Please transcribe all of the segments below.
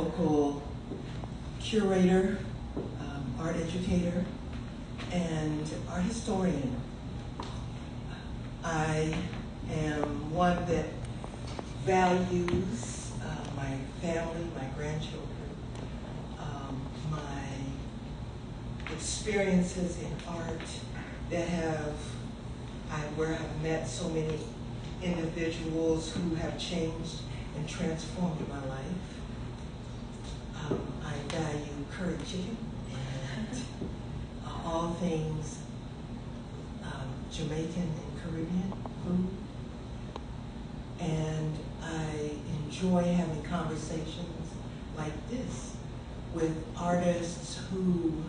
local curator, art educator, and art historian. I am one that values my family, my grandchildren, my experiences in art where I've met so many individuals who have changed and transformed my life. I value curry chicken and all things Jamaican and Caribbean food. And I enjoy having conversations like this with artists who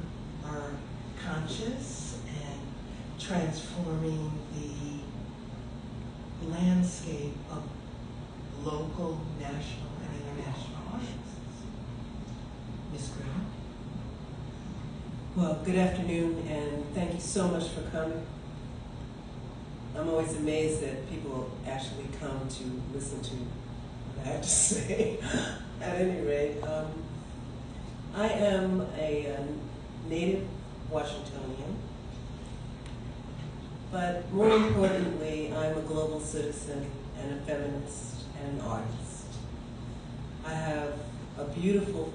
are conscious and transforming the landscape of local, national, and international artists. Ms. Greta. Well, good afternoon, and thank you so much for coming. I'm always amazed that people actually come to listen to what I have to say. At any rate, I am a native Washingtonian, but more importantly, I'm a global citizen and a feminist and an artist. I have a beautiful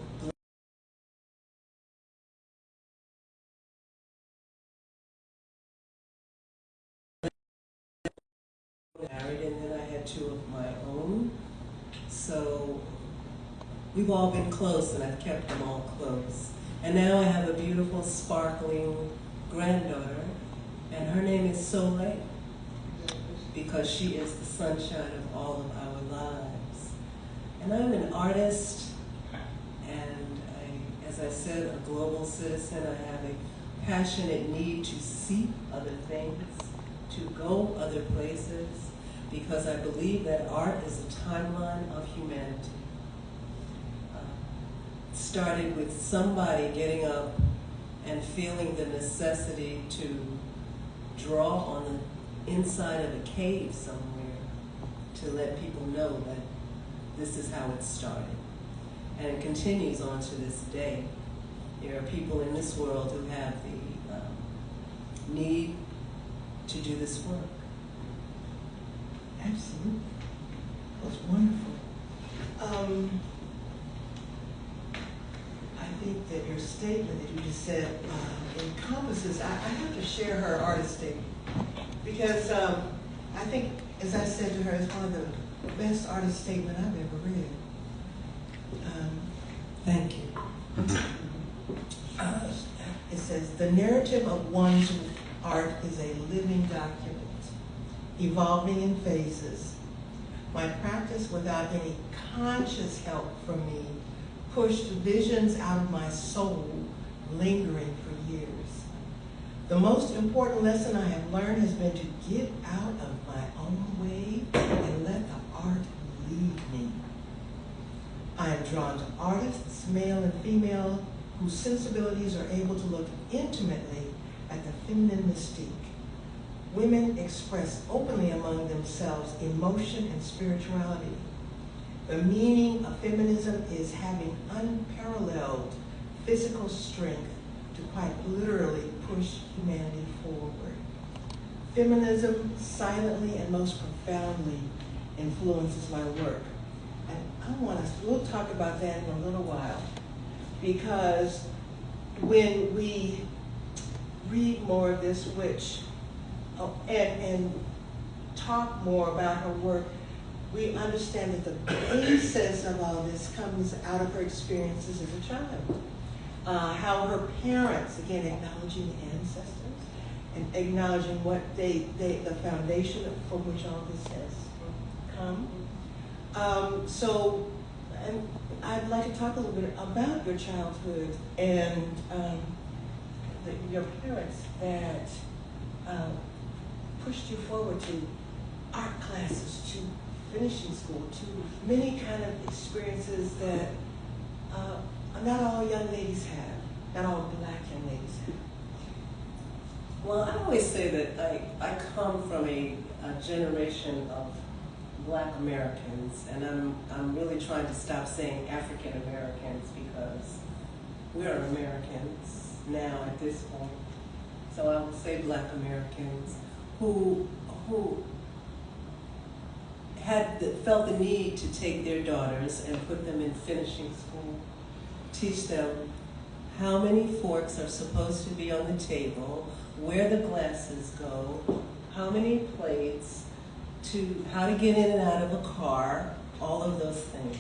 married, and then I had two of my own. So we've all been close, and I've kept them all close. And now I have a beautiful, sparkling granddaughter, and her name is Soleil, because she is the sunshine of all of our lives. And I'm an artist, and as I said, a global citizen. I have a passionate need to see other things, to go other places, because I believe that art is a timeline of humanity. Started with somebody getting up and feeling the necessity to draw on the inside of a cave somewhere to let people know that this is how it started. And it continues on to this day. There are people in this world who have the need to do this work. Absolutely. That was wonderful. I think that your statement that you just said encompasses, I have to share her artist statement, because I think, as I said to her, it's one of the best artist statement I've ever read. Thank you. It says, the narrative of one's art is a living document, evolving in phases. My practice, without any conscious help from me, pushed visions out of my soul, lingering for years. The most important lesson I have learned has been to get out of my own way and let the art lead me. I am drawn to artists, male and female, whose sensibilities are able to look intimately at the feminine mystique. Women express openly among themselves emotion and spirituality. The meaning of feminism is having unparalleled physical strength to quite literally push humanity forward. Feminism silently and most profoundly influences my work. And we'll talk about that in a little while, because when we read more of this, and talk more about her work, we understand that the basis of all this comes out of her experiences as a child. How her parents, again, acknowledging the ancestors and acknowledging what the foundation from which all this has come. And I'd like to talk a little bit about your childhood and your parents that pushed you forward to art classes, to finishing school, to many kind of experiences that not all young ladies have, not all black young ladies have. Well, I always say that I come from a generation of Black Americans, and I'm really trying to stop saying African Americans because we're Americans now at this point. So I would say Black Americans who felt the need to take their daughters and put them in finishing school, teach them how many forks are supposed to be on the table, where the glasses go, how many plates, how to get in and out of a car, all of those things.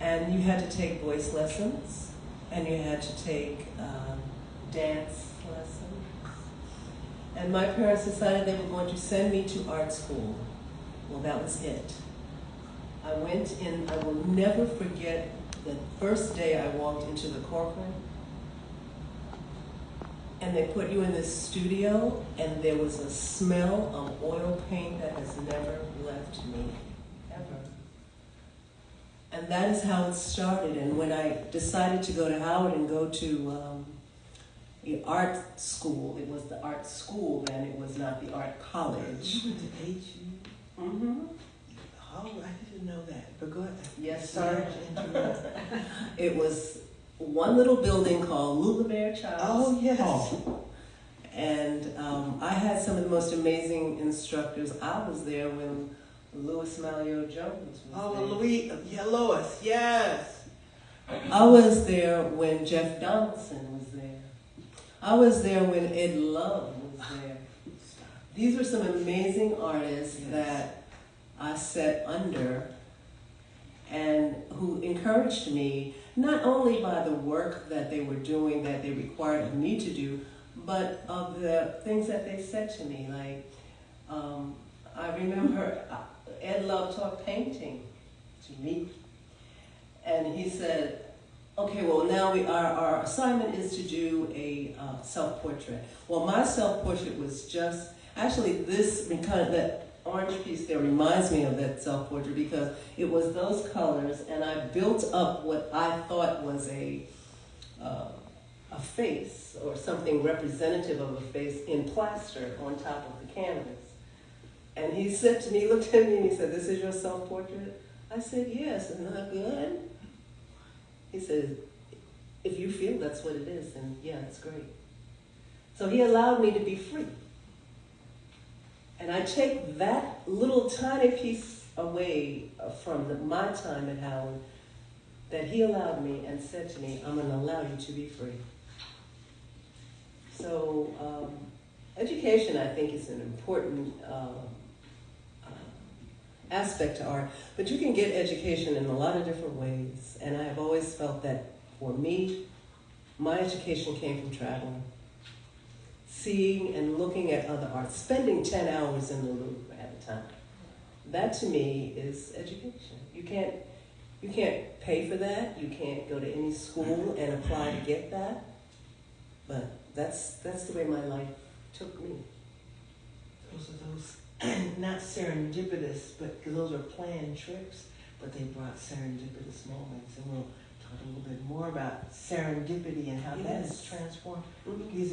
And you had to take voice lessons, and you had to take dance lessons. And my parents decided they were going to send me to art school. Well, that was it. I went in, I will never forget the first day I walked into the courtroom, and they put you in this studio, and there was a smell of oil paint that has never left me, ever. And that is how it started. And when I decided to go to Howard and go to the art school, it was the art school then, it was not the art college. You went to HU? Mm-hmm. Oh, I didn't know that, but go ahead. Yes, sorry to interrupt. It was one little building called Lula Bear Child's Oh, yes. Hall. And I had some of the most amazing instructors. I was there when Louis Malio Jones was there. Oh, Lois, yes. I was there when Jeff Donaldson was there. I was there when Ed Love was there. These were some amazing artists that I sat under and who encouraged me, not only by the work that they were doing that they required of me to do, but of the things that they said to me. Like, I remember Ed Love taught painting to me, and he said, okay, well now our assignment is to do a self-portrait. Well, my self-portrait was just, actually this kind of, that orange piece there reminds me of that self-portrait because it was those colors, and I built up what I thought was a face or something representative of a face in plaster on top of the canvas. And he said to me, he looked at me and he said, "This is your self-portrait?" I said, "Yes." "Isn't that good?" He said, "If you feel that's what it is, then yeah, it's great." So he allowed me to be free. And I take that little tiny piece away from my time at Howard that he allowed me and said to me, "I'm going to allow you to be free." So education, I think, is an important aspect to art, but you can get education in a lot of different ways. And I have always felt that for me, my education came from traveling, seeing and looking at other art, spending 10 hours in the Louvre at a time. That to me is education. You can't pay for that. You can't go to any school and apply to get that. But that's the way my life took me. Those are those, not serendipitous, but because those are planned trips, but they brought serendipitous moments. And we'll talk a little bit more about serendipity and how that has transformed. Some of these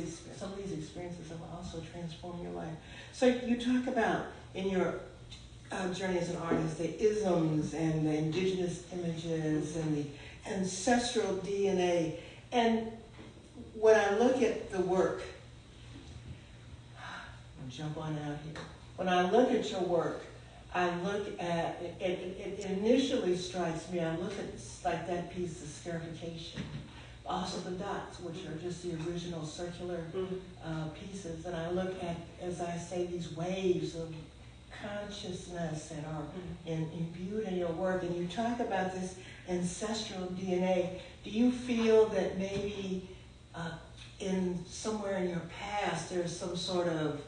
experiences have also transformed your life. So you talk about in your journey as an artist, the isms and the indigenous images and the ancestral DNA. And when I look at the work, I'll jump on out here. When I look at your work, I look at, it initially strikes me, I look at like that piece of scarification, also the dots, which are just the original circular pieces, and I look at, as I say, these waves of consciousness that are imbued in your work, and you talk about this ancestral DNA. Do you feel that maybe in somewhere in your past there's some sort of,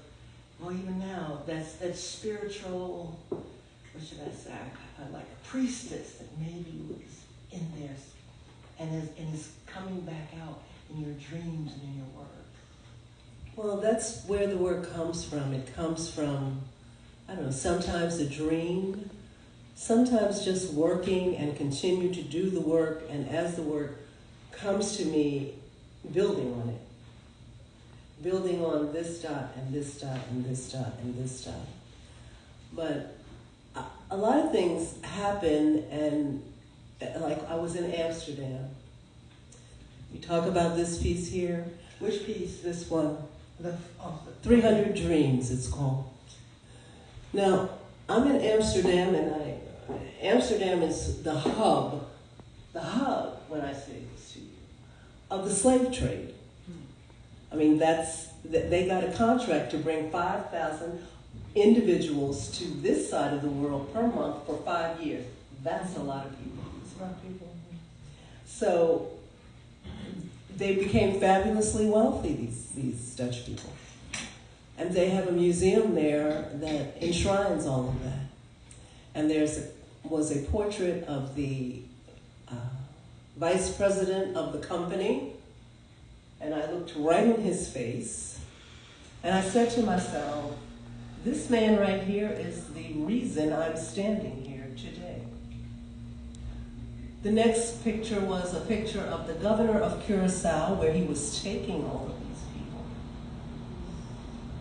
well, even now, that spiritual, what should I say, like a priestess that maybe was in there and is coming back out in your dreams and in your work? Well, that's where the work comes from. It comes from, I don't know, sometimes a dream, sometimes just working and continue to do the work, and as the work comes to me, building on it. Building on this dot and this dot and this dot and this dot. But a lot of things happen, and like I was in Amsterdam. You talk about this piece here. Which piece? This one. The 300 Dreams, it's called. Now, I'm in Amsterdam, and Amsterdam is the hub, when I say this to you, of the slave trade. I mean, they got a contract to bring 5,000 individuals to this side of the world per month for 5 years. That's a lot of people. It's a lot of people. So they became fabulously wealthy, these Dutch people. And they have a museum there that enshrines all of that. And was a portrait of the vice president of the company, and I looked right in his face, and I said to myself, this man right here is the reason I'm standing here today. The next picture was a picture of the governor of Curacao, where he was taking all of these people.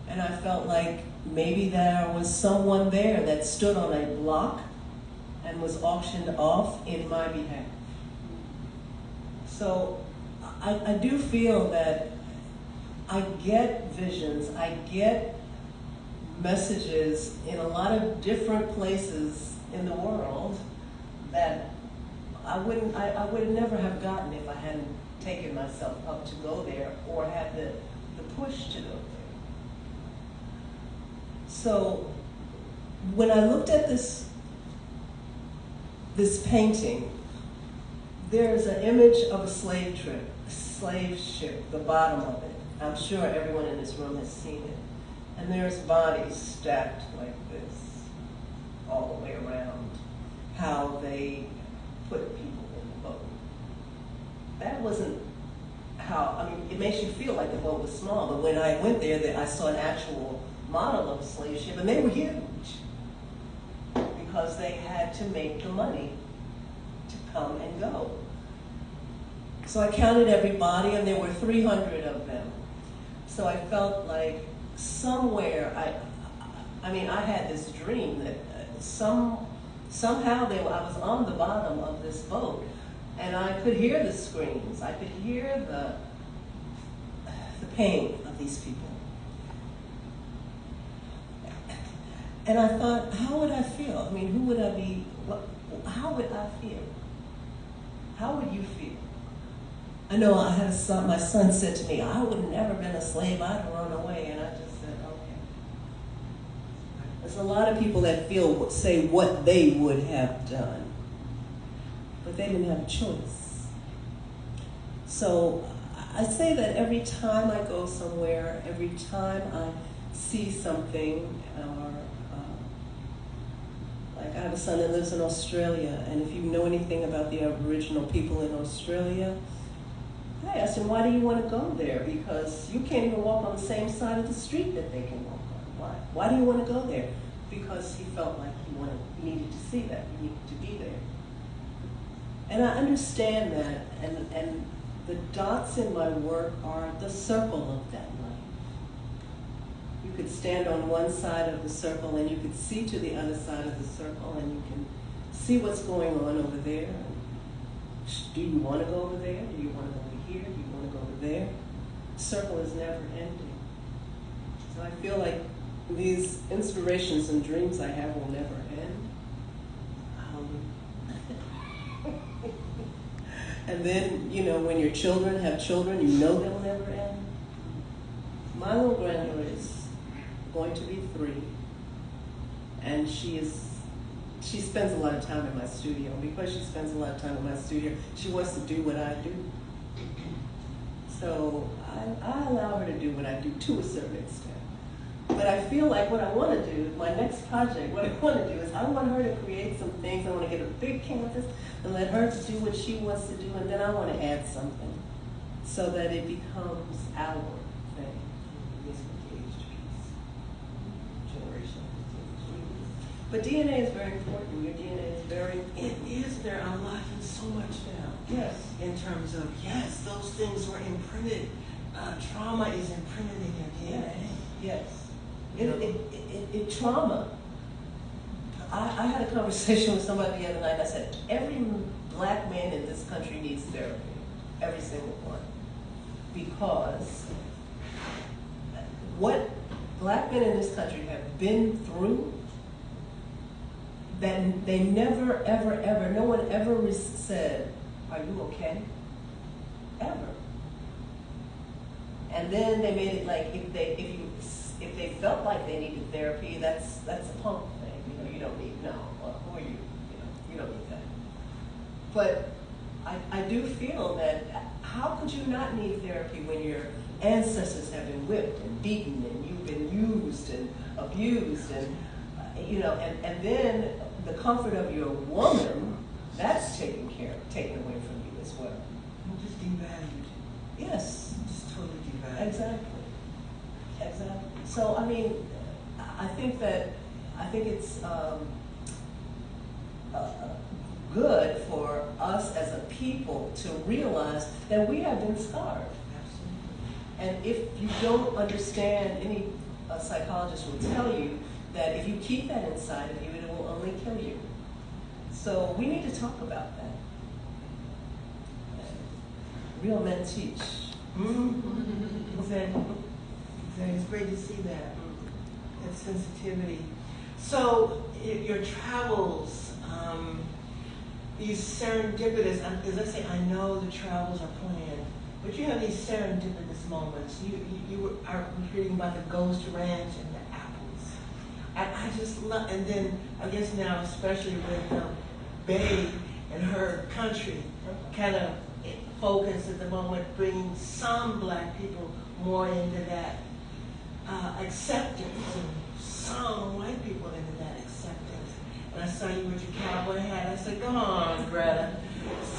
And I felt like maybe there was someone there that stood on a block and was auctioned off in my behalf. So I do feel that I get visions, I get messages in a lot of different places in the world that I would never have gotten if I hadn't taken myself up to go there or had the push to go there. So when I looked at this painting, there's an image of a slave ship, the bottom of it. I'm sure everyone in this room has seen it. And there's bodies stacked like this all the way around, how they put people in the boat. That wasn't how, I mean, it makes you feel like the boat was small, but when I went there, I saw an actual model of a slave ship, and they were huge because they had to make the money to come and go. So I counted everybody, and there were 300 of them. So I felt like somewhere, I mean, I had this dream that somehow I was on the bottom of this boat, and I could hear the screams. I could hear the pain of these people. And I thought, how would I feel? I mean, who would I be? How would I feel? How would you feel? I know I had a son, my son said to me, I would have never been a slave, I'd have run away. And I just said, okay. There's a lot of people that say what they would have done, but they didn't have a choice. So I say that every time I go somewhere, every time I see something, or like I have a son that lives in Australia, and if you know anything about the Aboriginal people in Australia, I asked him, why do you want to go there? Because you can't even walk on the same side of the street that they can walk on. Why? Why do you want to go there? Because he felt like he needed to see that, he needed to be there. And I understand that, and the dots in my work are the circle of that life. You could stand on one side of the circle and you could see to the other side of the circle, and you can see what's going on over there. Do you want to go over there? Do you want to go over here? Do you want to go over there? The circle is never ending. So I feel like these inspirations and dreams I have will never end. And then, you know, when your children have children, you know they'll never end. My little granddaughter is going to be 3, and she spends a lot of time in my studio. Because she spends a lot of time in my studio, she wants to do what I do. So I allow her to do what I do to a certain extent. But I feel like what I want to do, my next project, what I want to do is I want her to create some things. I want to get a big canvas and let her do what she wants to do, and then I want to add something so that it becomes our thing. But DNA is very important. Your DNA is very important. It is. They're unlocking so much now. Yes. In terms of, yes, those things were imprinted. Trauma is imprinted in your DNA. Yes. Trauma. I had a conversation with somebody the other night, and I said, every black man in this country needs therapy. Every single one. Because what black men in this country have been through, that they never, ever, ever, no one ever said, are you okay? Ever. And then they made it like if they felt like they needed therapy, that's a punk thing. You know, you don't need who are you? You don't need that. But I do feel that how could you not need therapy when your ancestors have been whipped and beaten and you've been used and abused and and then the comfort of your woman, that's taken away from you as well. Just devalued. Yes. Just totally devalued. Exactly. So I mean, I think it's good for us as a people to realize that we have been scarred. Absolutely. And if you don't understand, any psychologist will tell you that if you keep that inside of you, it will only kill you. So we need to talk about that. Real men teach. Mm-hmm. Exactly. It's great to see that sensitivity. So your travels, these serendipitous, as I say, I know the travels are planned, but you have these serendipitous moments. You are reading about the Ghost Ranch and the apples. I just love, and then I guess now, especially with Bay and her country, kind of focus at the moment, bringing some black people more into that acceptance, and some white people into that acceptance. And I saw you with your cowboy hat. I said, go on, Greta.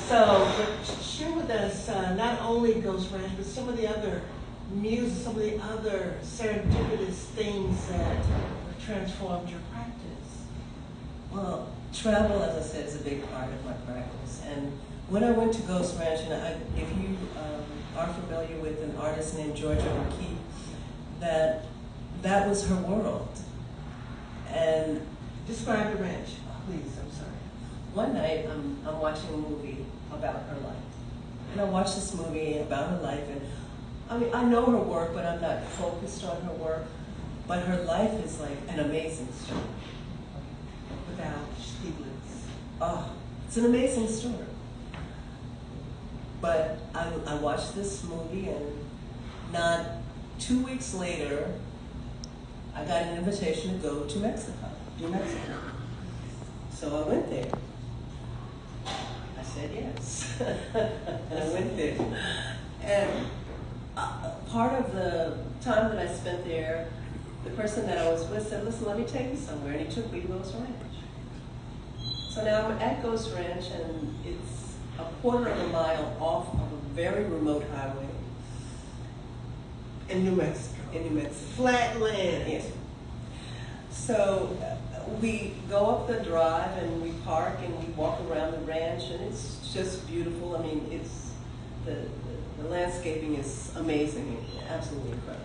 So, but share with us not only Ghost Ranch, but some of the other music, some of the other serendipitous things that transformed your practice. Well, travel, as I said, is a big part of my practice. And when I went to Ghost Ranch, and if you are familiar with an artist named Georgia McKee, that was her world. And describe the ranch, please. I'm sorry. One night, I'm watching a movie about her life, and I watched this movie about her life, and I mean, I know her work, but I'm not focused on her work. But her life is like an amazing story. Without Stieglitz. Oh, it's an amazing story. But I watched this movie, and not 2 weeks later, I got an invitation to go to New Mexico. So I went there. I said yes. And I went there. And part of the time that I spent there, the person that I was with said, listen, let me take you somewhere. And he took me to Ghost Ranch. So now I'm at Ghost Ranch, and it's a quarter of a mile off of a very remote highway. In New Mexico. In New Mexico. Flat land. Yes. So we go up the drive and we park and we walk around the ranch, and it's just beautiful. I mean, it's the landscaping is amazing, absolutely incredible.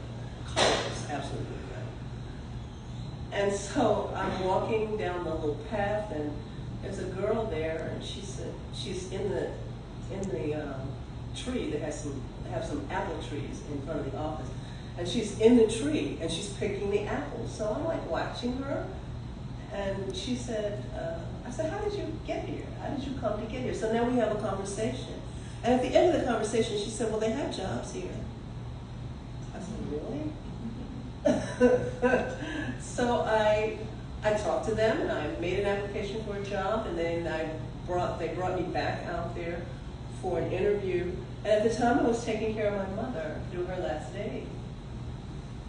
Colors, absolutely incredible. And so I'm walking down the little path, and there's a girl there, and she said she's in the tree that have some apple trees in front of the office. And she's in the tree, and she's picking the apples. So I'm like watching her, and she said, I said, how did you get here? How did you come to get here? So now we have a conversation. And at the end of the conversation, she said, well, they have jobs here. I said, really? So I talked to them, and I made an application for a job, and then they brought me back out there for an interview. And at the time, I was taking care of my mother through her last days.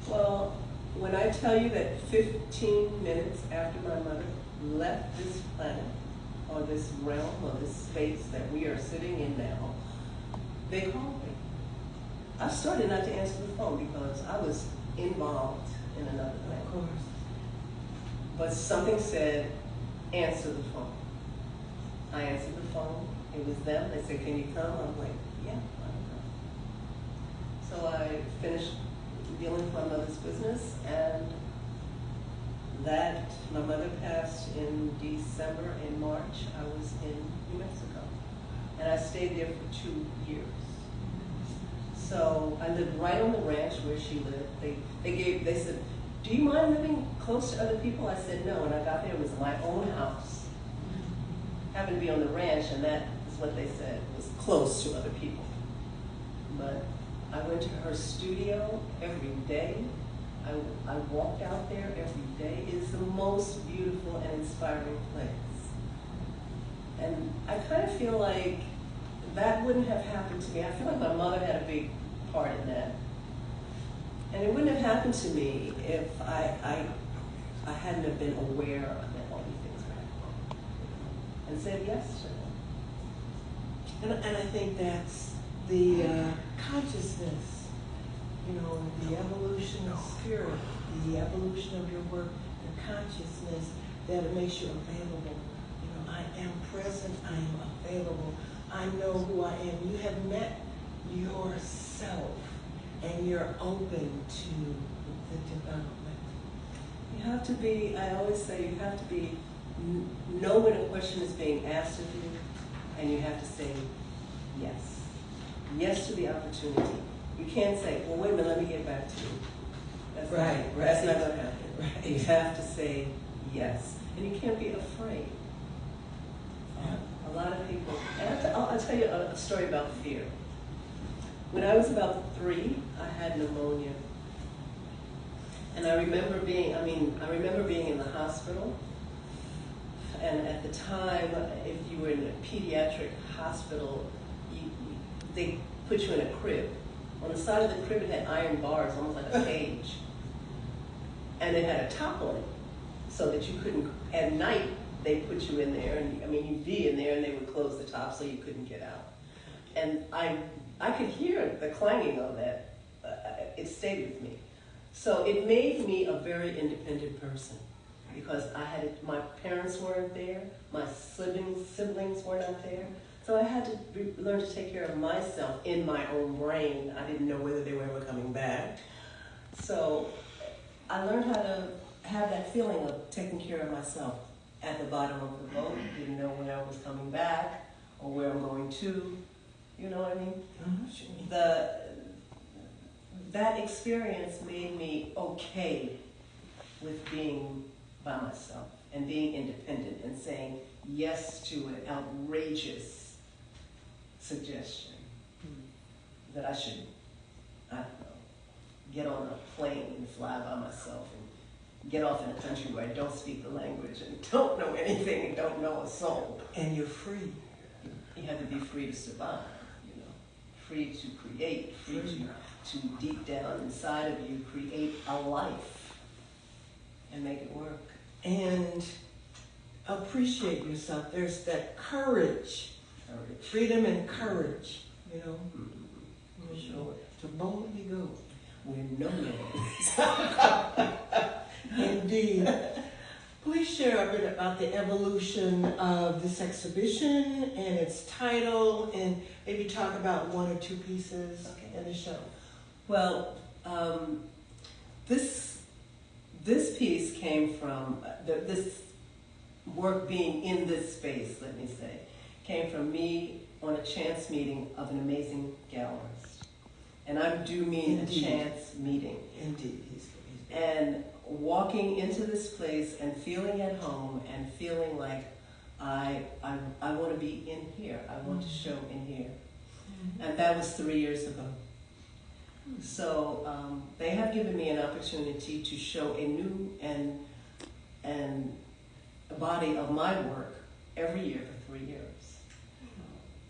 Well, when I tell you that 15 minutes after my mother left this planet, or this realm, or this space that we are sitting in now, they called me. I started not to answer the phone because I was involved in another thing. Of course. But something said, answer the phone. I answered the phone. It was them. They said, can you come? I'm like, yeah, I'll come. So I finished dealing with my mother's business and My mother passed in December. In March, I was in New Mexico, and I stayed there for 2 years. So I lived right on the ranch where she lived. They said, "Do you mind living close to other people?" I said no, and I got there. It was my own house. Happened to be on the ranch, and that is what they said was close to other people. But I went to her studio every day. I walked out there every day. It's the most beautiful and inspiring place. And I kind of feel like that wouldn't have happened to me. I feel like my mother had a big part in that. And it wouldn't have happened to me if I hadn't have been aware that all these things were happening and said yes to them. And I think that's the consciousness, the evolution of spirit, the evolution of your work, the consciousness that it makes you available. I am present, I am available, I know who I am. You have met yourself, and you're open to the development. You have to be, I always say, you have to be, know when a question is being asked of you, and you have to say yes. Yes to the opportunity. You can't say, well, wait a minute, let me get back to you. That's that's not going to happen. Right. You have to say yes. And you can't be afraid. A lot of people, and I'll tell you a story about fear. When I was about 3, I had pneumonia. And I remember being in the hospital. And at the time, if you were in a pediatric hospital, they put you in a crib. On the side of the crib, it had iron bars, almost like a cage. And it had a top on it, so that you couldn't, at night, they put you in there, and you'd be in there, and they would close the top so you couldn't get out. And I could hear the clanging of that. It stayed with me. So it made me a very independent person, because my parents weren't there, my siblings were not there. So I had to learn to take care of myself in my own brain. I didn't know whether they were ever coming back. So I learned how to have that feeling of taking care of myself at the bottom of the boat. Didn't know when I was coming back or where I'm going to. You know what I mean? Mm-hmm. That experience made me okay with being by myself and being independent and saying yes to an outrageous suggestion that I should, I don't know, get on a plane and fly by myself and get off in a country where I don't speak the language and don't know anything and don't know a soul. And you're free. You have to be free to survive, free to create, free to deep down inside of you create a life and make it work. And appreciate yourself. There's that courage. Freedom and courage, Sure. To boldly go. Where no man is. Indeed. Please share a bit about the evolution of this exhibition and its title, and maybe talk about 1 or 2 pieces in the show. Well, this piece came from, this work being in this space, let me say, came from me on a chance meeting of an amazing gallerist. And I do mean Indeed. A chance meeting. Indeed. And walking into this place and feeling at home and feeling like I want to be in here. I want to show in here. Mm-hmm. And that was 3 years ago. Mm-hmm. So they have given me an opportunity to show a new and a body of my work every year for 3 years.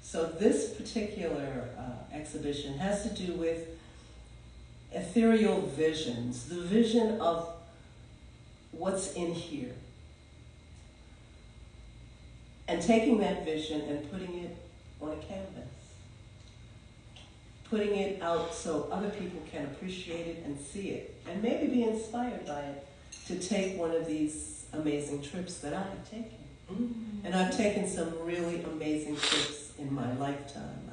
So this particular exhibition has to do with ethereal visions, the vision of what's in here. And taking that vision and putting it on a canvas. Putting it out so other people can appreciate it and see it, and maybe be inspired by it to take one of these amazing trips that I have taken. Mm-hmm. And I've taken some really amazing trips in my lifetime.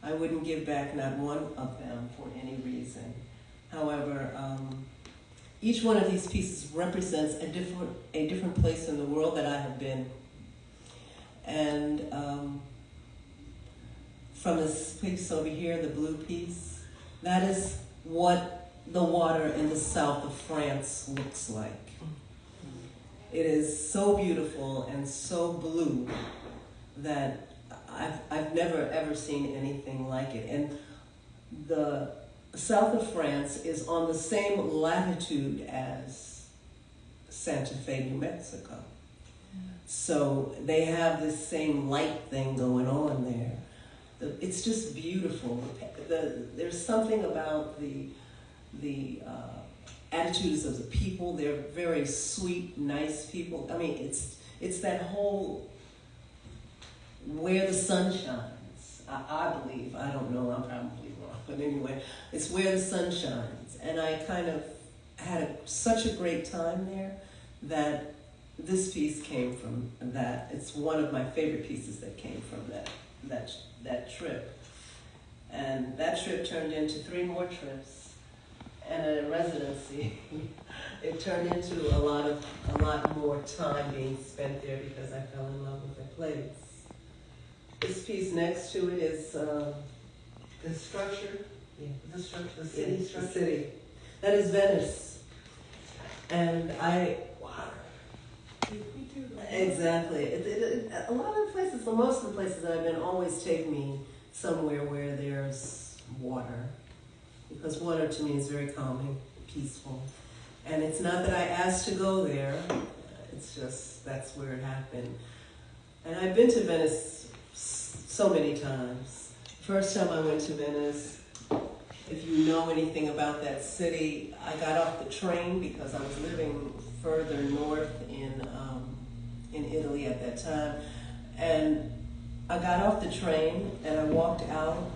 I wouldn't give back not one of them for any reason. However, each one of these pieces represents a different place in the world that I have been. And from this piece over here, the blue piece, that is what the water in the south of France looks like. It is so beautiful and so blue that I've never ever seen anything like it. And the south of France is on the same latitude as Santa Fe, New Mexico. So they have this same light thing going on there. It's just beautiful. There's something about the attitudes of the people. They're very sweet, nice people. I mean, it's that whole where the sun shines. I believe. I don't know. I'm probably wrong, but anyway, it's where the sun shines. And I kind of had such a great time there that this piece came from that. It's one of my favorite pieces that came from that trip. And that trip turned into 3 more trips and a residency. It turned into a lot more time being spent there because I fell in love with the place. This piece next to it is the structure. Yeah. The structure, the city structure. The city. That is Venice. And exactly. A lot of the places, most of the places that I've been always take me somewhere where there's water. Because water to me is very calming, peaceful. And it's not that I asked to go there, it's just that's where it happened. And I've been to Venice so many times. First time I went to Venice, if you know anything about that city, I got off the train because I was living further north in Italy at that time. And I got off the train and I walked out,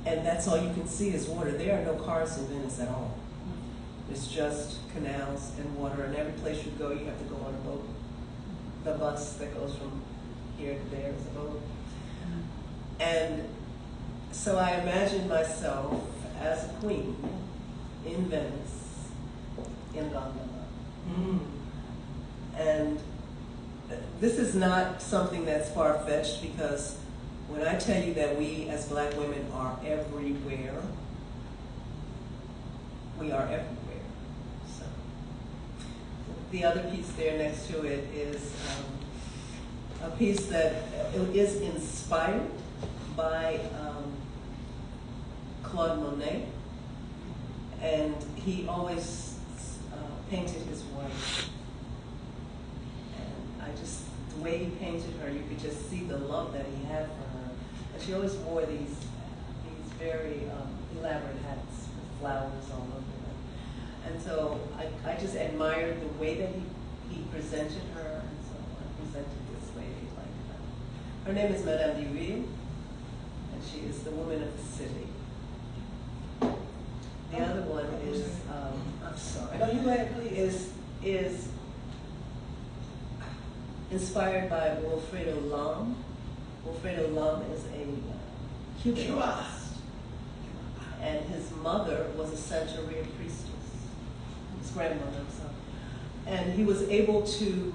and that's all you can see is water. There are no cars in Venice at all. It's just canals and water, and every place you go, you have to go on a boat. The bus that goes from here to there is a boat. And so I imagined myself as a queen in Venice, in gondola. And this is not something that's far-fetched, because when I tell you that we as black women are everywhere, we are everywhere. So the other piece there next to it is a piece that is inspired by Claude Monet, and he always painted his wife. And I just, the way he painted her, you could just see the love that he had for her. And she always wore these very elaborate hats with flowers all over them. And so I just admired the way that he presented her, and so I presented this lady like that. Her name is Madame Durille, and she is the woman of the city. The other one is, I'm sorry. No, you go ahead, please. Is inspired by Wilfredo Lam. Wilfredo Lam is a Cubanist, and his mother was a Santeria priestess, his grandmother. So, and he was able to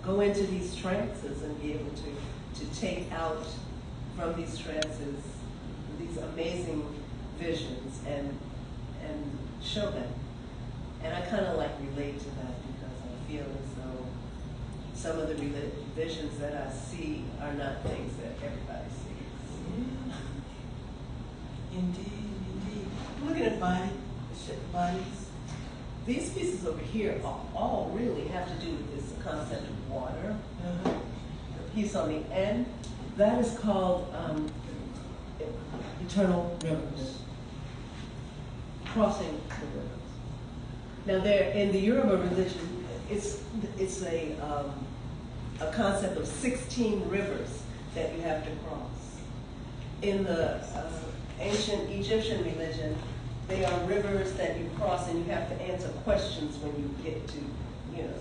go into these trances and be able to take out from these trances these amazing visions and show them. And I kind of like relate to that, because I feel as though some of the visions that I see are not things that everybody sees. Indeed. Looking at bodies. These pieces over here all really have to do with this concept of water. The piece on the end, that is called Eternal Rivers. Crossing the rivers. Now, there in the Yoruba religion, it's a concept of 16 rivers that you have to cross. In the ancient Egyptian religion, they are rivers that you cross, and you have to answer questions when you get to,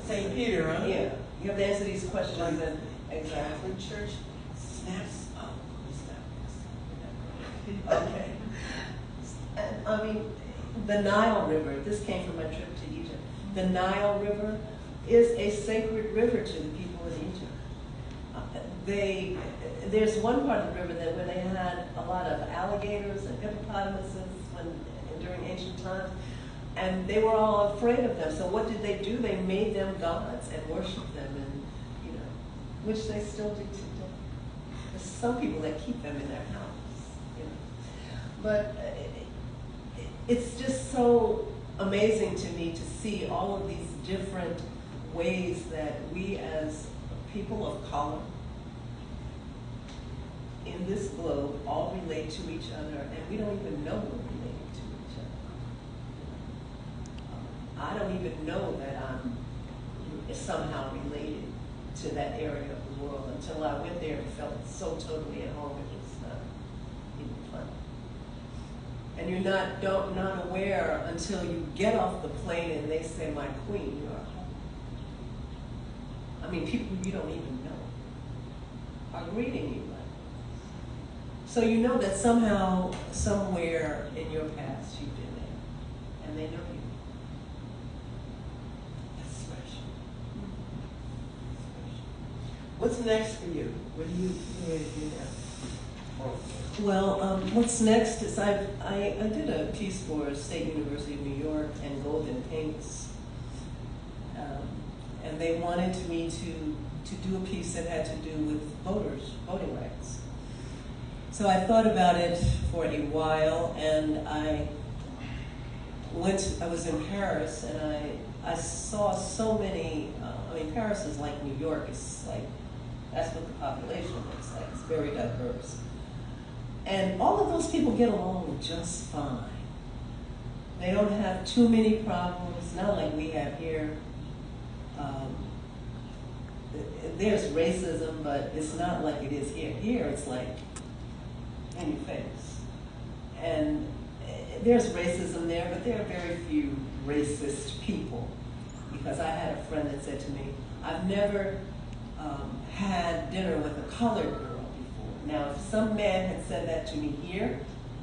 St. Peter, huh? Yeah, you have to answer these questions. And exactly. Church snaps. Oh, Okay. And I mean, The Nile River, this came from my trip to Egypt. The Nile River is a sacred river to the people in Egypt. There's one part of the river that where they had a lot of alligators and hippopotamuses during ancient times, and they were all afraid of them. So what did they do? They made them gods and worshiped them, and which they still do today. There's some people that keep them in their house, But it's just so amazing to me to see all of these different ways that we as people of color in this globe all relate to each other, and we don't even know we're related to each other. I don't even know that I'm somehow related to that area of the world until I went there and felt so totally at home. It was not even fun. And you're not aware until you get off the plane and they say, "My queen, you are home." I mean, people you don't even know are greeting you. So you know that somehow, somewhere in your past, you've been there, and they know you. That's special. What's next for you? What are you going to do now? Well, what's next is I did a piece for State University of New York and Golden Pinks, and they wanted me to do a piece that had to do with voting rights. So I thought about it for a while, and I was in Paris, and I saw so many, Paris is like New York. It's like, that's what the population looks like. It's very diverse. And all of those people get along just fine. They don't have too many problems, not like we have here. There's racism, but it's not like it is here. Here it's like in your face. And there's racism there, but there are very few racist people. Because I had a friend that said to me, "I've never had dinner with a colored girl before." Now, if some man had said that to me here,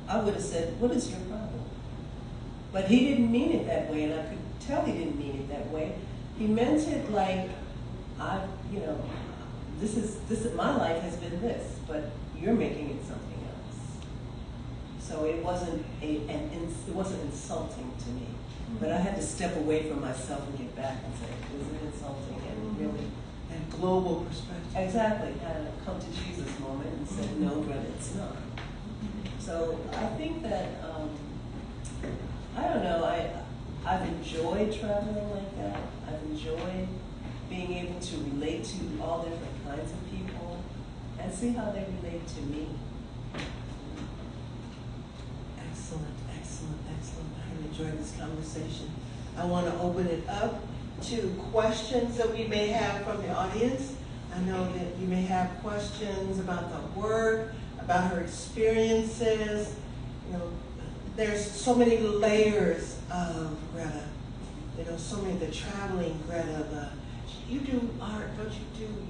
I would have said, "What is your problem?" But he didn't mean it that way, and I could tell he didn't mean it that way. He meant it like, my life has been this, but you're making it something else. So it wasn't insulting to me, but I had to step away from myself and get back and say, "Was it insulting?" And really, and global perspective. Exactly, had a come to Jesus moment and said, "No, Greta, it's not." So I think that I don't know. I've enjoyed traveling like that. I've enjoyed being able to relate to all different kinds of people and see how they relate to me. Excellent, excellent, excellent. I enjoyed this conversation. I want to open it up to questions that we may have from the audience. I know that you may have questions about the work, about her experiences. There's so many layers of Greta. So many, the traveling Greta, you do art, don't you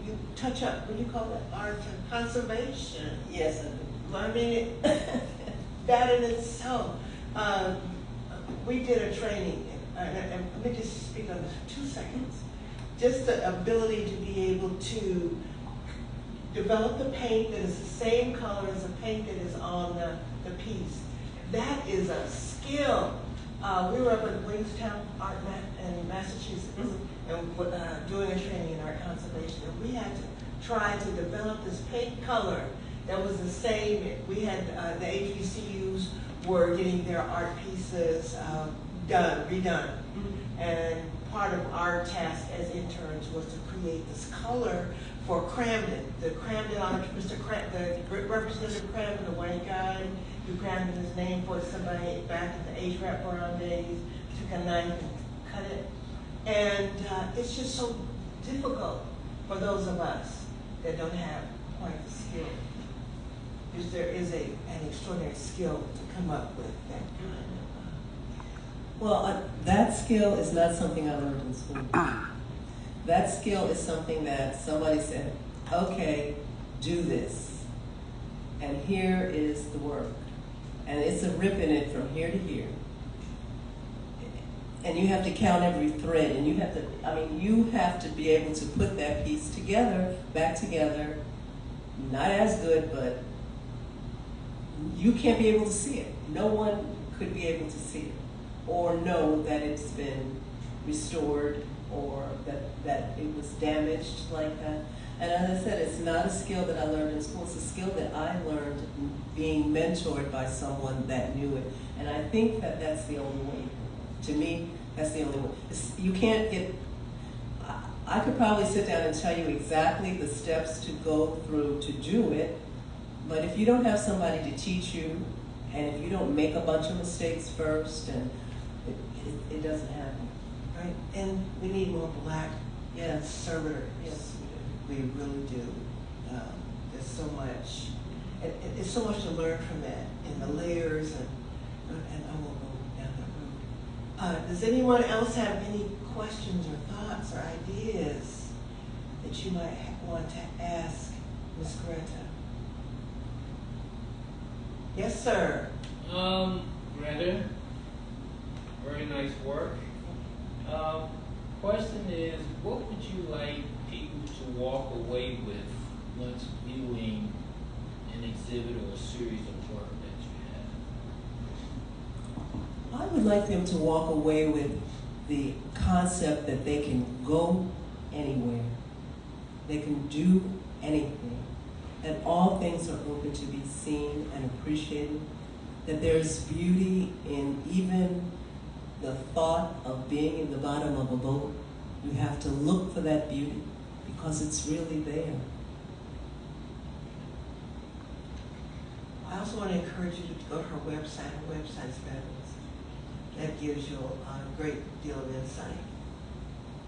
you touch up, what do you call that, art conservation? Yes, I do. I mean, that in itself. We did a training, and let me just speak on this for 2 seconds. Just the ability to be able to develop the paint that is the same color as the paint that is on the piece. That is a skill. We were up at Williamstown Art in Massachusetts and doing a training in art conservation. And we had to try to develop this paint color that was the same. We had the HBCUs were getting their art pieces redone. And part of our task as interns was to create this color for Cramden. The Cramden art, the Representative Cramden, the white guy who Cramden is named for, somebody back in the H-Rap Brown days, took a knife and cut it. And it's just so difficult for those of us that don't have quite the skill. Because there is an extraordinary skill to come up with that kind of. Well, that skill is not something I learned in school. That skill is something that somebody said, "Okay, do this. And here is the work." And it's a rip in it from here to here. and you have to count every thread, and you have to, you have to be able to put that piece together, back together, not as good, but you can't be able to see it. No one could be able to see it or know that it's been restored or that it was damaged like that. And as I said, it's not a skill that I learned in school. It's a skill that I learned being mentored by someone that knew it. And I think that that's the only way. To me, that's the only way. You can't get, I could probably sit down and tell you exactly the steps to go through to do it, but if you don't have somebody to teach you, and if you don't make a bunch of mistakes first, and it doesn't happen. Right, and we need more black conservators. Yes, we really do. There's so much, it's so much to learn from that, and the layers, and I won't go down that road. Does anyone else have any questions or thoughts or ideas that you might want to ask Ms. Greta? Yes, sir. Greta, very nice work. Question is, what would you like people to walk away with once viewing an exhibit or a series of work that you have? I would like them to walk away with the concept that they can go anywhere. They can do anything. That all things are open to be seen and appreciated. That there's beauty in even the thought of being in the bottom of a boat. You have to look for that beauty because it's really there. I also want to encourage you to go to her website. Her website's fabulous. That gives you a great deal of insight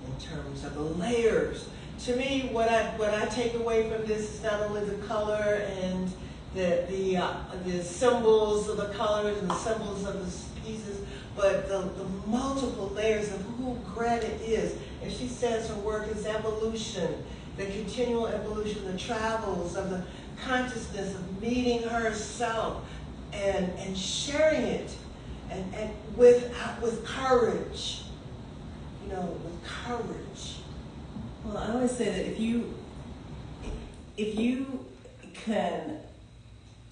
in terms of the layers. To me, what I take away from this is not only the color and the symbols of the colors and the symbols of the pieces, but the multiple layers of who Greta is. And she says her work is evolution, the continual evolution, the travels of the consciousness of meeting herself and sharing it and with courage, with courage. Well, I always say that if you can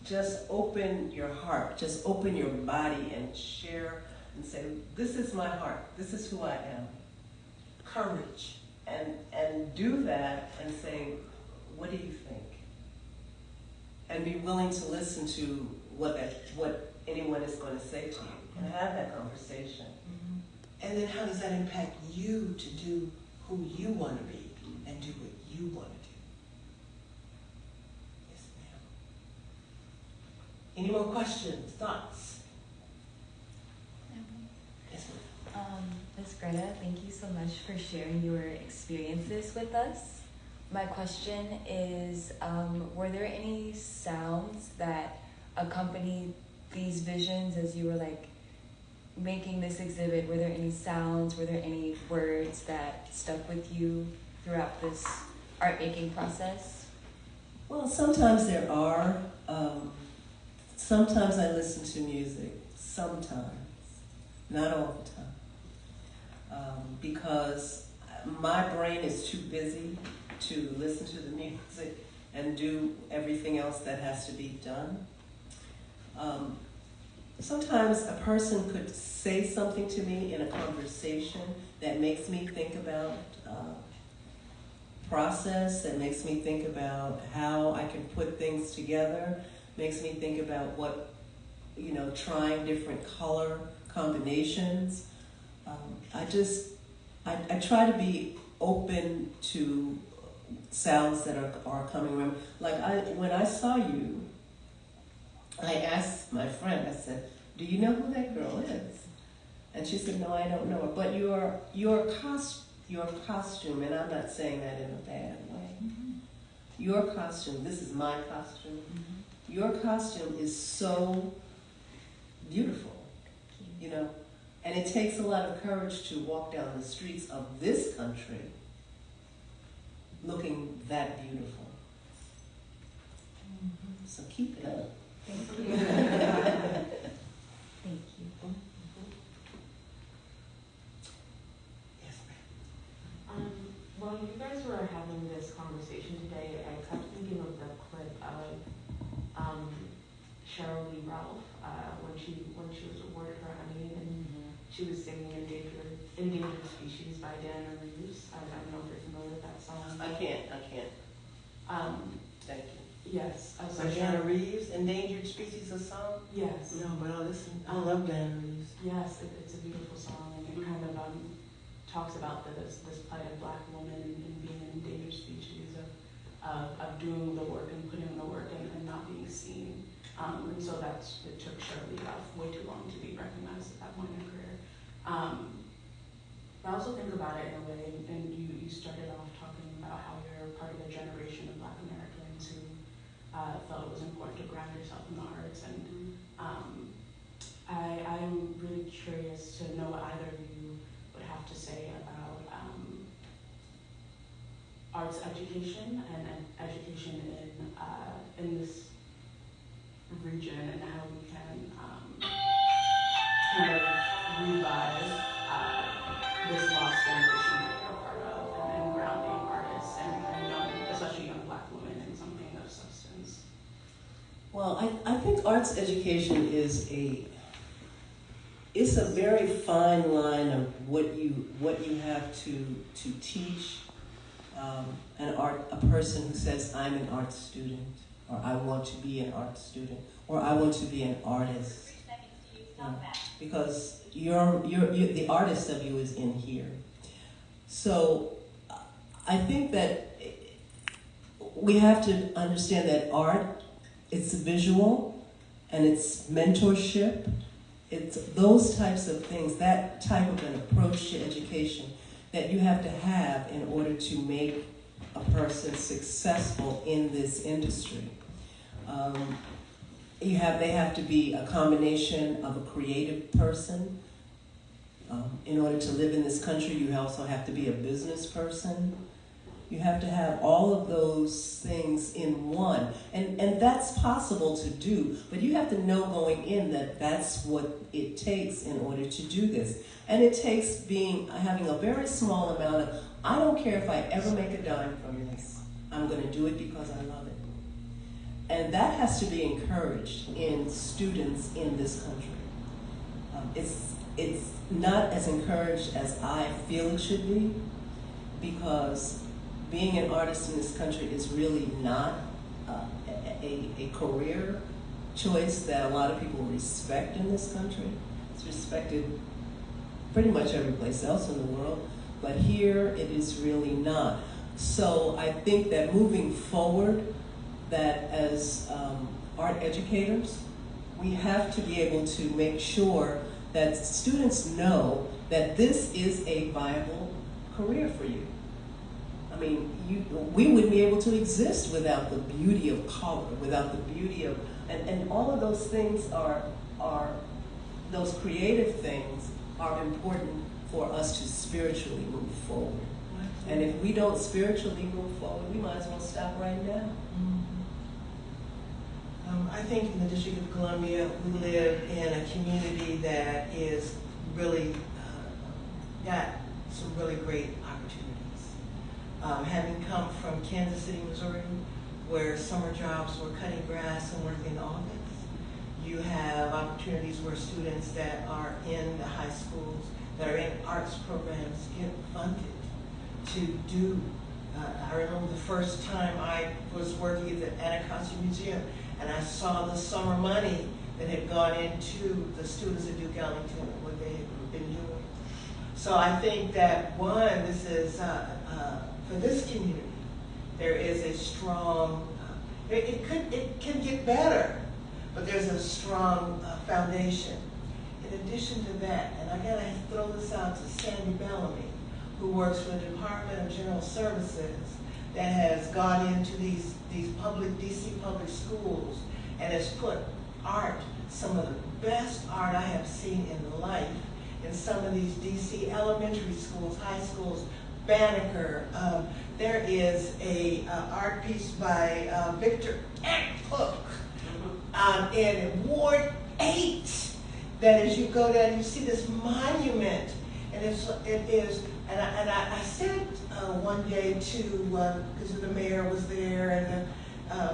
just open your heart, just open your body and share and say, this is my heart, this is who I am. Courage. And do that and say, what do you think? And be willing to listen to what anyone is going to say to you and have that conversation. Mm-hmm. And then how does that impact you to do who you want to be and do what you want to do? Yes, ma'am. Any more questions, thoughts? Yes, ma'am. Ms. Greta, thank you so much for sharing your experiences with us. My question is, were there any sounds that accompanied these visions as you were making this exhibit? Were there any sounds, were there any words that stuck with you throughout this art making process? Well, sometimes there are. Sometimes I listen to music. Sometimes. Not all the time. Because my brain is too busy to listen to the music and do everything else that has to be done. Sometimes a person could say something to me in a conversation that makes me think about process, that makes me think about how I can put things together, makes me think about what, trying different color combinations. I try to be open to sounds that are coming around. When I saw you, I asked my friend, I said, do you know who that girl is? And she said, no, I don't know her. But your costume, and I'm not saying that in a bad way, your costume, this is my costume, your costume is so beautiful, and it takes a lot of courage to walk down the streets of this country looking that beautiful. So keep it up. Thank you. Thank you. conversation today, I kept thinking of the clip of Cheryl Lee Ralph when she was awarded her Emmy, and she was singing Endangered Species by Diana Reeves. I don't know if you're familiar with that song. I can't. Thank you. Yes. So Diana Reeves, Endangered Species of Song? Yes. No, but I'll listen. I love Diana Reeves. Yes, it's a beautiful song, and it kind of talks about this plight of Black women and being an endangered species of doing the work and putting in the work and not being seen. And so it took Cheryl Lee Ralph way too long to be recognized at that point in her career. But I also think about it in a way, and you started off talking about how you're part of a generation of Black Americans who felt it was important to ground yourself in the arts. And I'm really curious to know what either of you would have to say about arts education and education in this region, and how we can kind of revive this lost generation that we're a part of, and grounding artists and young, especially young Black women, in something of substance. Well, I think arts education it's a very fine line of what you have to teach a person who says, I'm an art student, or I want to be an art student, or I want to be an artist. Because the artist of you is in here. So I think that we have to understand that art, it's visual, and it's mentorship. It's those types of things, that type of an approach to education that you have to have in order to make a person successful in this industry. They have to be a combination of a creative person. In order to live in this country, you also have to be a business person. You have to have all of those things in one. And that's possible to do, but you have to know going in that that's what it takes in order to do this. And it takes having a very small amount of, I don't care if I ever make a dime from this. I'm going to do it because I love it. And that has to be encouraged in students in this country. It's not as encouraged as I feel it should be, because being an artist in this country is really not a career choice that a lot of people respect in this country. It's respected pretty much every place else in the world, but here it is really not. So I think that moving forward, that as art educators, we have to be able to make sure that students know that this is a viable career for you. I mean, we wouldn't be able to exist without the beauty of color, without the beauty of, and all of those things are those creative things are important for us to spiritually move forward. And if we don't spiritually move forward, we might as well stop right now. I think in the District of Columbia, we live in a community that is really got some really great opportunities. Having come from Kansas City, Missouri, where summer jobs were cutting grass and working in the office, you have opportunities where students that are in the high schools, that are in arts programs, get funded to do. I remember the first time I was working at the Anacostia Museum, and I saw the summer money that had gone into the students at Duke Ellington and what they had been doing. So I think that, one, this is, for this community, there is a strong, it can get better, but there's a strong foundation. In addition to that, and I gotta throw this out to Sandy Bellamy, who works for the Department of General Services, that has gone into these public, DC public schools, and has put art, some of the best art I have seen in life, in some of these DC elementary schools, high schools, Banneker. There is a art piece by Victor Cook in Ward 8, that as you go down, you see this monument, and it is, and I said one day to, because the mayor was there and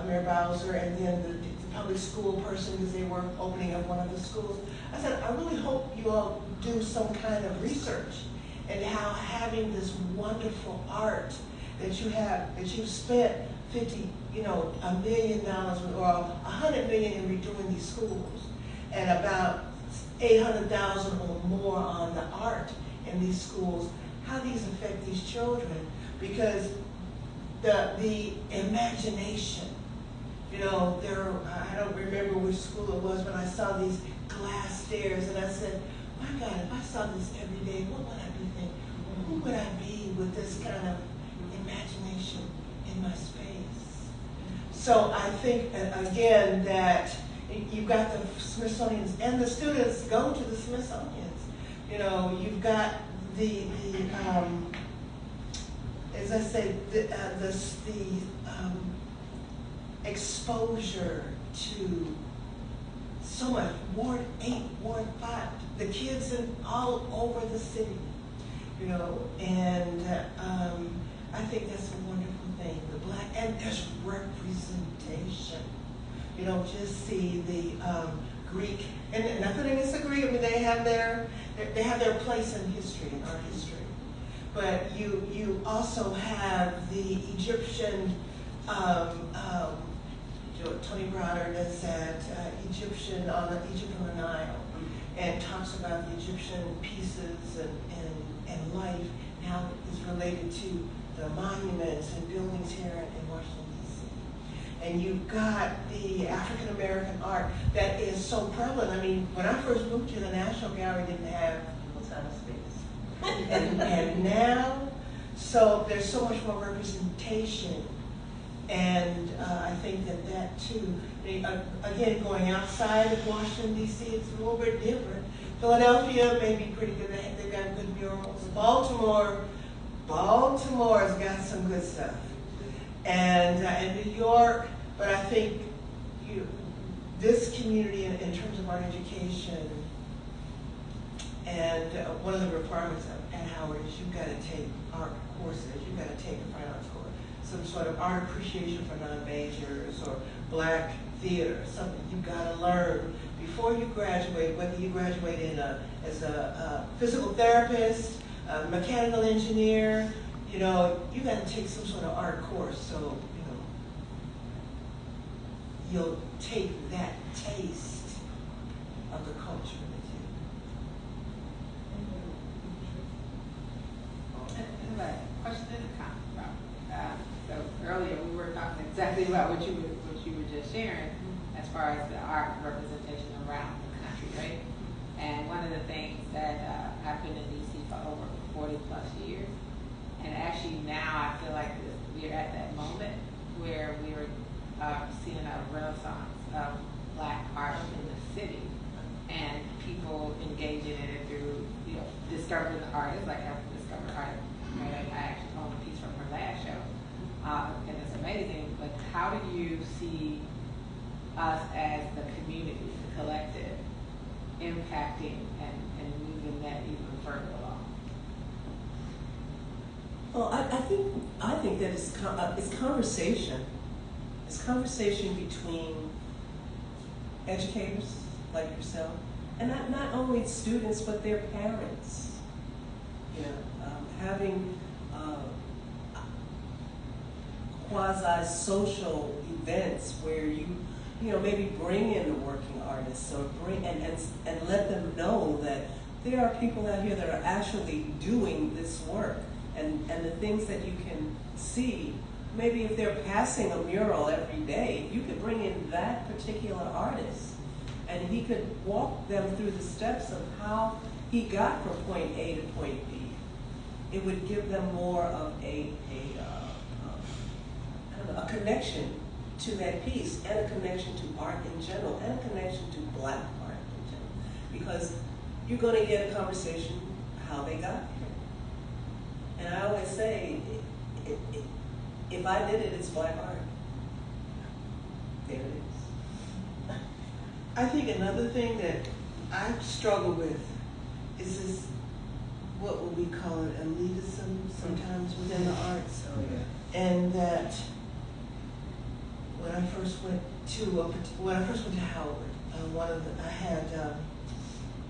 Mayor Bowser, and then the public school person, because they were opening up one of the schools. I said, I really hope you all do some kind of research and how having this wonderful art that you have, that you've spent $1 million or $100 million in redoing these schools, and about 800,000 or more on the art in these schools, how these affect these children, because the imagination, I don't remember which school it was, but I saw these glass stairs, and I said, my God, if I saw this every day, what would I be thinking? Who would I be with this kind of imagination in my space? So I think, again, that you've got the Smithsonian's, and the students go to the Smithsonian's. You've got the as I say, the exposure to so much. Ward 8, Ward 5, the kids all over the city, and I think that's a wonderful thing. The Black, and there's representation. You don't just see the Greek, and nothing against the Greek. I mean, they have their place in history, in our history. But you also have the Egyptian. Tony Browder does that Egypt on the Nile, and talks about the Egyptian pieces and life, and how it's related to the monuments and buildings here in Washington, D.C. And you've got the African American art that is so prevalent. I mean, when I first moved here, the National Gallery didn't have outside of space. and now, so there's so much more representation. And I think that too, again, going outside of Washington, D.C., it's a little bit different. Philadelphia may be pretty good. They've got good murals. Baltimore's got some good stuff. And New York, but I think this community in terms of art education, and one of the requirements at Howard is you've got to take art courses. You've got to take a fine arts course, some sort of art appreciation for non-majors or Black theater, something you've got to learn before you graduate, whether you graduate as a physical therapist, a mechanical engineer, you got to take some sort of art course, so, you'll take that taste of the culture with you. I have a question and a comment about, so earlier we were talking exactly about what you were just sharing as far as the art representation around the country, right? And one of the things that I've been in DC for over 40 plus years, and actually now I feel like we're at that moment where we're seeing a renaissance of Black art in the city, and people engaging in it through discovering the artists, like I've discovered art. Right? I actually own a piece from her last show, and it's amazing. But how do you see us as the community, the collective, impacting and moving that even further along? Well, I think that it's conversation. It's conversation between educators like yourself, and not only students but their parents. Having quasi-social events where you maybe bring in the working artists, or bring and let them know that there are people out here that are actually doing this work, and the things that you can see. Maybe if they're passing a mural every day, you could bring in that particular artist, and he could walk them through the steps of how he got from point A to point B. It would give them more of a connection to that piece, and a connection to art in general, and a connection to Black art in general. Because you're going to get a conversation how they got here. And I always say, if I did it, it's Black art. There it is. I think another thing that I struggle with is this what would we call it, elitism sometimes within the arts. Oh, yeah. And that when I first went to Howard, I had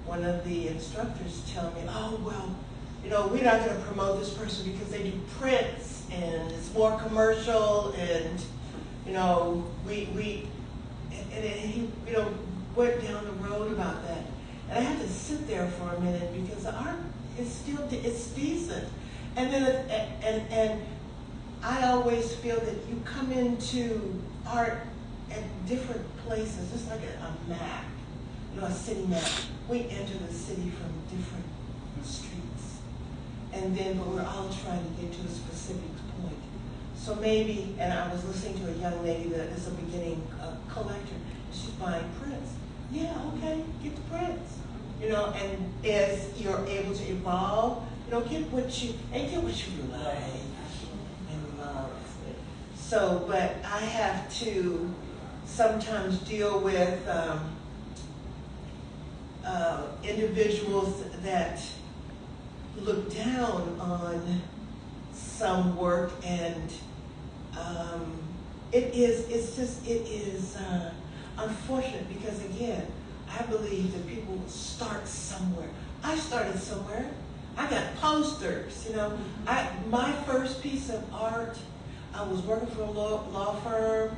one of the instructors tell me, "Oh well, you know, we're not going to promote this person because they do prints and it's more commercial, and you know, he went down the road about that." And I had to sit there for a minute because the art is still it's decent, and then and I always feel that you come into art at different places, just like a map, you know, a city map. We enter the city from different streets, and then but we're all trying to get to a specific point. So maybe, and I was listening to a young lady that is a beginning collector. She's buying prints. Yeah, okay, get the prints. You know, and as you're able to evolve, you know, get what you like and love. So, but I have to sometimes deal with individuals that look down on some work, and it is unfortunate because again, I believe that people start somewhere. I started somewhere. I got posters, you know. My first piece of art, I was working for a law firm,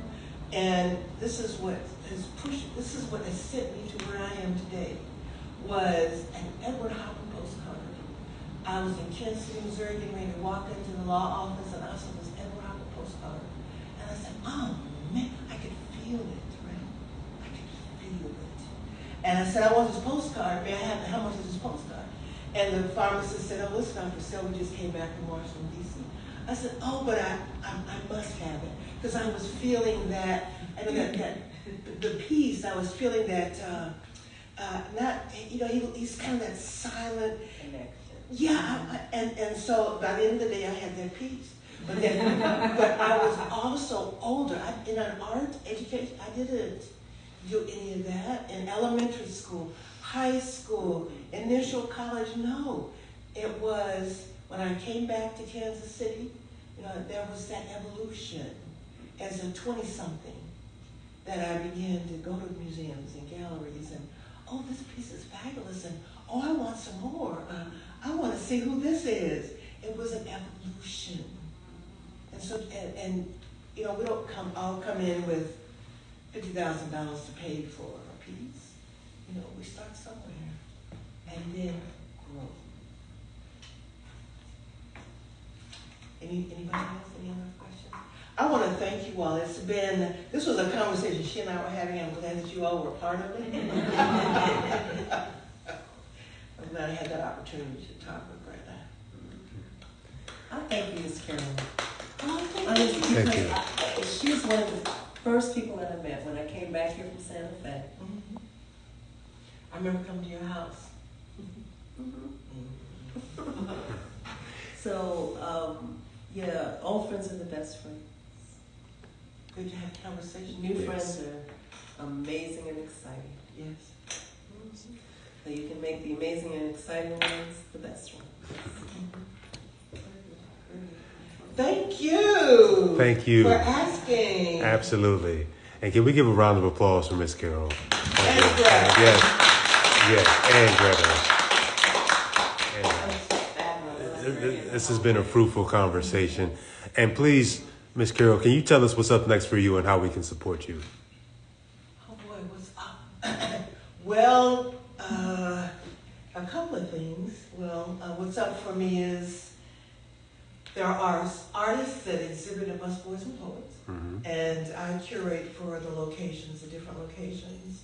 and this is what has sent me to where I am today, was an Edward Hopper postcard. I was in Kansas City, Missouri, getting ready to walk into the law office, and I saw this Edward Hopper postcard. And I said, oh man, I could feel it, right? I could feel it. And I said, I want this postcard. May I have it? How much is this postcard? And the pharmacist said, oh, it's not for sale. We just came back from Washington, D.C. I said, oh, but I must have it. Because I was feeling that, the piece, I was feeling that, not, you know, he's kind of that silent. Connection. Yeah, and so by the end of the day, I had that piece. But then, but I was also older. In an art education, I didn't do any of that. In elementary school, high school, initial college, no. It was when I came back to Kansas City, you know, there was that evolution as a 20-something that I began to go to museums and galleries and, oh, this piece is fabulous, and oh, I want some more. I want to see who this is. It was an evolution. And so, and you know, we don't all come in with $50,000 to pay for a piece. You know, we start somewhere and then grow. Anybody else? Any other questions? I want to thank you all. This was a conversation she and I were having. I'm glad that you all were part of it. I'm glad I had that opportunity to talk with Greta. I thank you, Ms. Carol. Oh, Thank you. She's one of the first people that I met when I came back here from Santa Fe. Mm-hmm. I remember coming to your house. Mm-hmm. So, yeah, old friends are the best friends. Good to have conversation. New friends are amazing and exciting. Yes. So you can make the amazing and exciting ones the best ones. Thank you. Thank you for asking. Absolutely. And can we give a round of applause for Miss Carol? And Greta. Yes, and Greta. This has been a fruitful conversation. And please, Miss Carol, can you tell us what's up next for you and how we can support you? Oh boy, what's up? Well, a couple of things. Well, what's up for me is there are artists that exhibit at Busboys and Poets, and I curate for the locations, the different locations.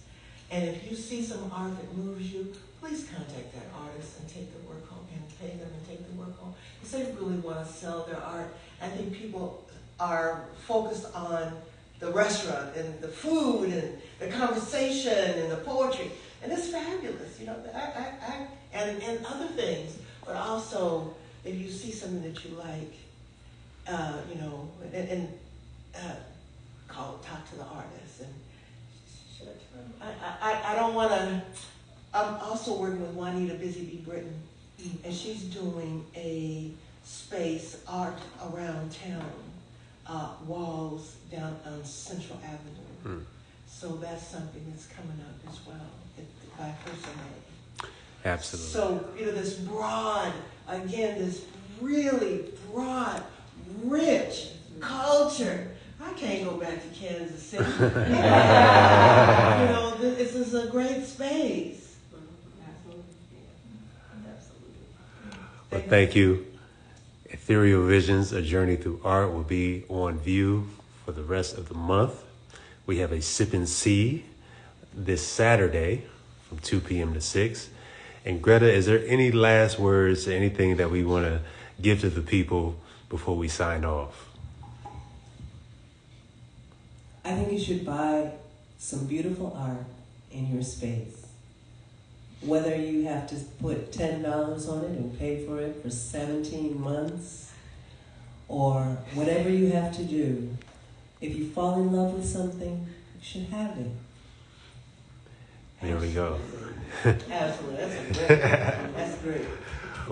And if you see some art that moves you, please contact that artist and take the work home and pay them and take the work home. Because they really want to sell their art. I think people are focused on the restaurant and the food and the conversation and the poetry. And it's fabulous, you know, and other things. But also, if you see something that you like, you know, and talk to the artist. And should I turn? I don't want to. I'm also working with Juanita Busy Bee Britton, and she's doing a space art around town, walls down on Central Avenue. So that's something that's coming up as well by May. Absolutely. So, this broad, again, this really broad, rich culture. I can't go back to Kansas City. This is a great space. Absolutely. Well, thank you. Ethereal Visions, A Journey Through Art will be on view for the rest of the month. We have a Sip and See this Saturday from 2 p.m. to 6. And Greta, is there any last words, anything that we want to give to the people before we sign off? I think you should buy some beautiful art in your space. Whether you have to put $10 on it and pay for it for 17 months, or whatever you have to do, if you fall in love with something, you should have it. There we go. Absolutely. That's great.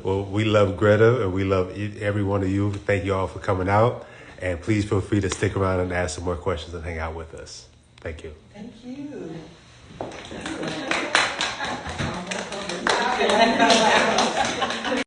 Well, we love Greta, and we love every one of you. Thank you all for coming out. And please feel free to stick around and ask some more questions and hang out with us. Thank you. Thank you.